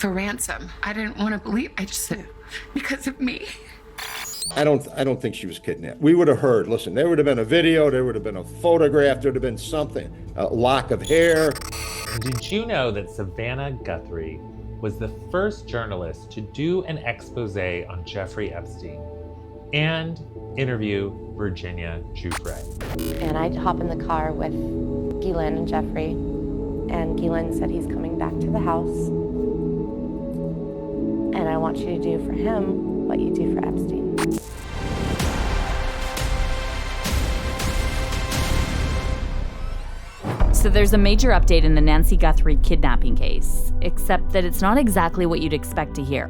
for ransom. I didn't want to believe. I just said, because of me. I don't think she was kidnapped. We would have heard, listen, there would have been a video, there would have been a photograph, there would have been something, a lock of hair. Did you know that Savannah Guthrie was the first journalist to do an expose on Jeffrey Epstein and interview Virginia Giuffre? And I'd hop in the car with Ghislaine and Jeffrey, and Ghislaine said he's coming back to the house, and I want you to do for him what you do for Epstein. So there's a major update in the Nancy Guthrie kidnapping case, except that it's not exactly what you'd expect to hear.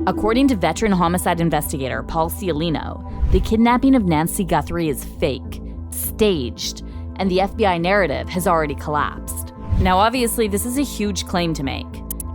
According to veteran homicide investigator Paul Ciolino, the kidnapping of Nancy Guthrie is fake, staged, and the FBI narrative has already collapsed. Now, obviously, this is a huge claim to make,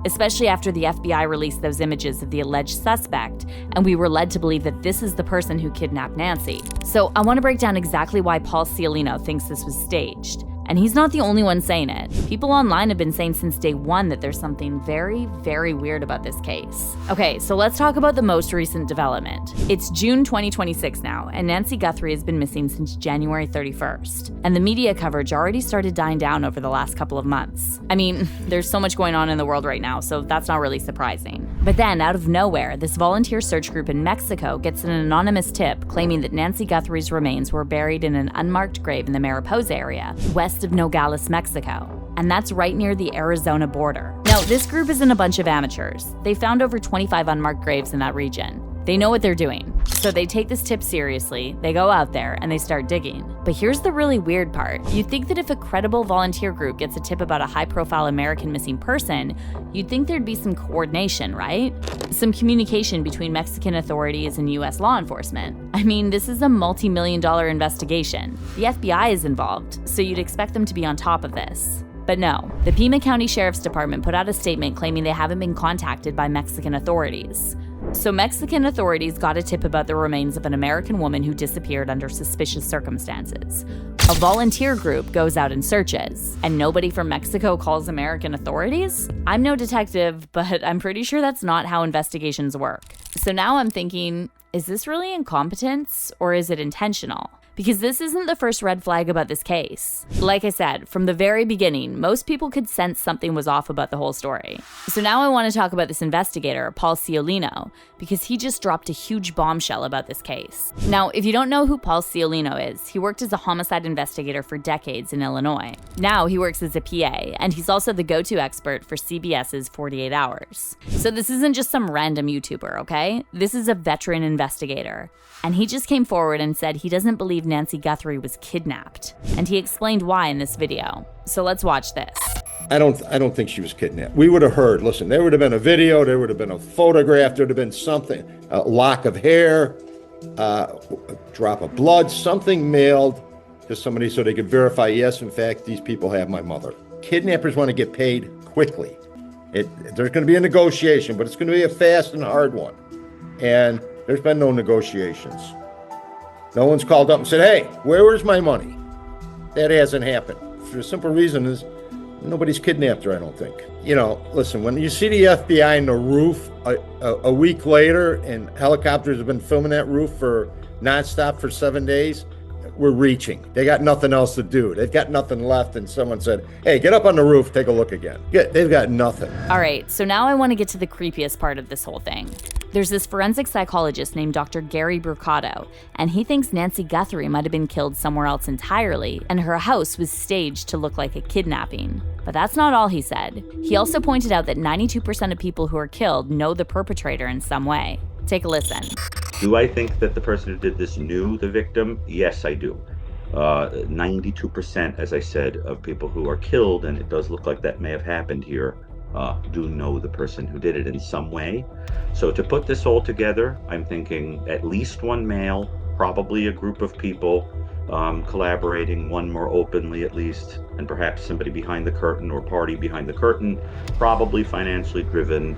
especially after the FBI released those images of the alleged suspect, and we were led to believe that this is the person who kidnapped Nancy. So I want to break down exactly why Paul Ciolino thinks this was staged. And he's not the only one saying it. People online have been saying since day one that there's something very, very weird about this case. Okay, so let's talk about the most recent development. It's June 2026 now, and Nancy Guthrie has been missing since January 31st. And the media coverage already started dying down over the last couple of months. I mean, there's so much going on in the world right now, so that's not really surprising. But then, out of nowhere, this volunteer search group in Mexico gets an anonymous tip claiming that Nancy Guthrie's remains were buried in an unmarked grave in the Mariposa area, west of Nogales, Mexico. And that's right near the Arizona border. Now, this group isn't a bunch of amateurs. They found over 25 unmarked graves in that region. They know what they're doing. So they take this tip seriously, they go out there, and they start digging. But here's the really weird part. You'd think that if a credible volunteer group gets a tip about a high-profile American missing person, you'd think there'd be some coordination, right? Some communication between Mexican authorities and US law enforcement. I mean, this is a multi-million-dollar investigation. The FBI is involved, so you'd expect them to be on top of this. But no, the Pima County Sheriff's Department put out a statement claiming they haven't been contacted by Mexican authorities. So Mexican authorities got a tip about the remains of an American woman who disappeared under suspicious circumstances. A volunteer group goes out and searches, and nobody from Mexico calls American authorities? I'm no detective, but I'm pretty sure that's not how investigations work. So now I'm thinking, is this really incompetence or is it intentional? Because this isn't the first red flag about this case. Like I said, from the very beginning, most people could sense something was off about the whole story. So now I want to talk about this investigator, Paul Ciolino, because he just dropped a huge bombshell about this case. Now, if you don't know who Paul Ciolino is, he worked as a homicide investigator for decades in Illinois. Now he works as a PA, and he's also the go-to expert for CBS's 48 Hours. So this isn't just some random YouTuber, okay? This is a veteran investigator. And he just came forward and said he doesn't believe Nancy Guthrie was kidnapped. And he explained why in this video. So let's watch this. I don't think she was kidnapped. We would have heard, listen, there would have been a video, there would have been a photograph, there would have been something, a lock of hair, a drop of blood, something mailed to somebody so they could verify, yes, in fact, these people have my mother. Kidnappers want to get paid quickly. There's going to be a negotiation, but it's going to be a fast and hard one. And there's been no negotiations. No one's called up and said, hey, where's my money? That hasn't happened. For the simple reason is nobody's kidnapped her, I don't think. You know, listen, when you see the FBI on the roof a week later and helicopters have been filming that roof for nonstop for 7 days, we're reaching. They got nothing else to do. They've got nothing left. And someone said, hey, get up on the roof, take a look again. They've got nothing. All right, so now I want to get to the creepiest part of this whole thing. There's this forensic psychologist named Dr. Gary Brucato, and he thinks Nancy Guthrie might have been killed somewhere else entirely, and her house was staged to look like a kidnapping. But that's not all he said. He also pointed out that 92% of people who are killed know the perpetrator in some way. Take a listen. Do I think that the person who did this knew the victim? Yes, I do. 92%, as I said, of people who are killed, and it does look like that may have happened here, do know the person who did it in some way. So to put this all together, I'm thinking at least one male, probably a group of people collaborating, one more openly at least, and perhaps somebody behind the curtain or party behind the curtain, probably financially driven,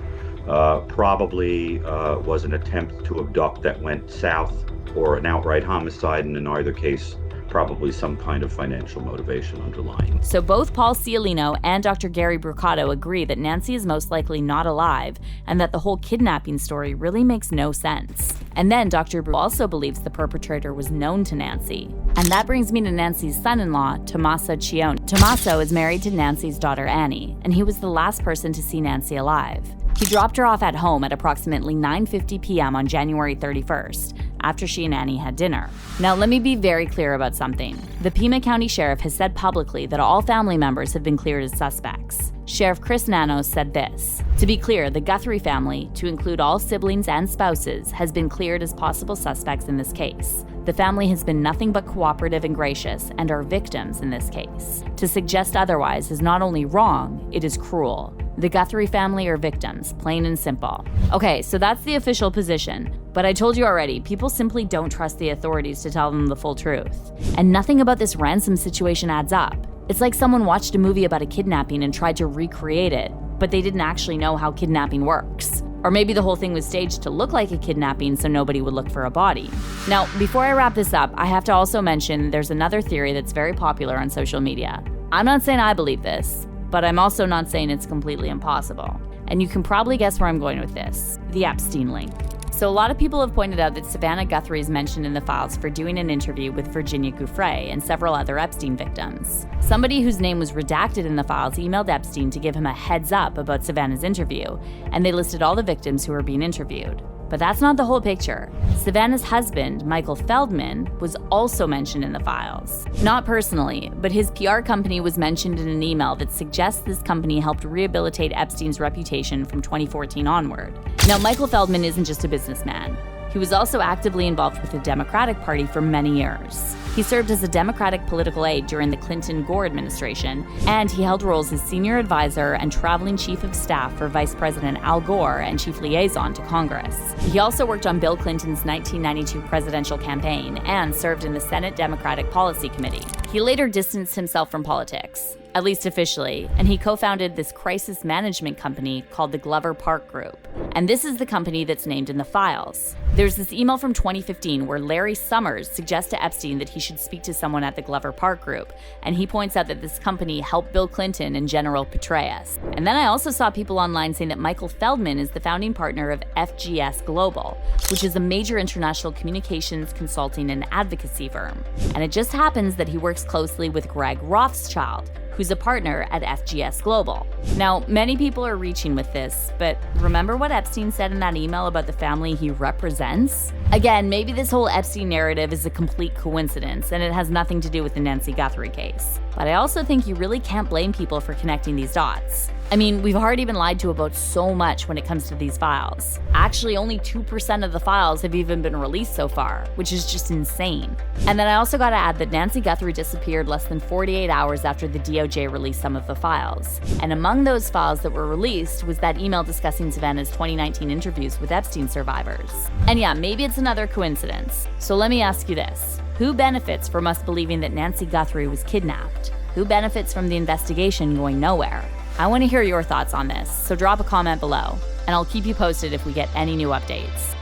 probably was an attempt to abduct that went south, or an outright homicide, and in either case probably some kind of financial motivation underlying. So both Paul Ciolino and Dr. Gary Brucato agree that Nancy is most likely not alive and that the whole kidnapping story really makes no sense. And then Dr. Bru also believes the perpetrator was known to Nancy. And that brings me to Nancy's son-in-law, Tommaso Ciolino. Tommaso is married to Nancy's daughter Annie, and he was the last person to see Nancy alive. He dropped her off at home at approximately 9:50 p.m. on January 31st, after she and Annie had dinner. Now, let me be very clear about something. The Pima County Sheriff has said publicly that all family members have been cleared as suspects. Sheriff Chris Nanos said this: "To be clear, the Guthrie family, to include all siblings and spouses, has been cleared as possible suspects in this case. The family has been nothing but cooperative and gracious and are victims in this case. To suggest otherwise is not only wrong, it is cruel. The Guthrie family are victims, plain and simple." Okay, so that's the official position. But I told you already, people simply don't trust the authorities to tell them the full truth. And nothing about this ransom situation adds up. It's like someone watched a movie about a kidnapping and tried to recreate it, but they didn't actually know how kidnapping works. Or maybe the whole thing was staged to look like a kidnapping so nobody would look for a body. Now, before I wrap this up, I have to also mention there's another theory that's very popular on social media. I'm not saying I believe this, but I'm also not saying it's completely impossible. And you can probably guess where I'm going with this: the Epstein link. So a lot of people have pointed out that Savannah Guthrie is mentioned in the files for doing an interview with Virginia Giuffre and several other Epstein victims. Somebody whose name was redacted in the files emailed Epstein to give him a heads up about Savannah's interview, and they listed all the victims who were being interviewed. But that's not the whole picture. Savannah's husband, Michael Feldman, was also mentioned in the files. Not personally, but his PR company was mentioned in an email that suggests this company helped rehabilitate Epstein's reputation from 2014 onward. Now, Michael Feldman isn't just a businessman. He was also actively involved with the Democratic Party for many years. He served as a Democratic political aide during the Clinton-Gore administration, and he held roles as senior advisor and traveling chief of staff for Vice President Al Gore and chief liaison to Congress. He also worked on Bill Clinton's 1992 presidential campaign and served in the Senate Democratic Policy Committee. He later distanced himself from politics, at least officially, and he co-founded this crisis management company called the Glover Park Group. And this is the company that's named in the files. There's this email from 2015 where Larry Summers suggests to Epstein that he should speak to someone at the Glover Park Group, and he points out that this company helped Bill Clinton and General Petraeus. And then I also saw people online saying that Michael Feldman is the founding partner of FGS Global, which is a major international communications, consulting, and advocacy firm. And it just happens that he works closely with Greg Rothschild, who's a partner at FGS Global. Now, many people are reaching with this, but remember what Epstein said in that email about the family he represents? Again, maybe this whole Epstein narrative is a complete coincidence, and it has nothing to do with the Nancy Guthrie case. But I also think you really can't blame people for connecting these dots. I mean, we've already been lied to about so much when it comes to these files. Actually, only 2% of the files have even been released so far, which is just insane. And then I also gotta add that Nancy Guthrie disappeared less than 48 hours after the DOJ released some of the files. And among those files that were released was that email discussing Savannah's 2019 interviews with Epstein survivors. And yeah, maybe it's another coincidence. So let me ask you this. Who benefits from us believing that Nancy Guthrie was kidnapped? Who benefits from the investigation going nowhere? I want to hear your thoughts on this, so drop a comment below, and I'll keep you posted if we get any new updates.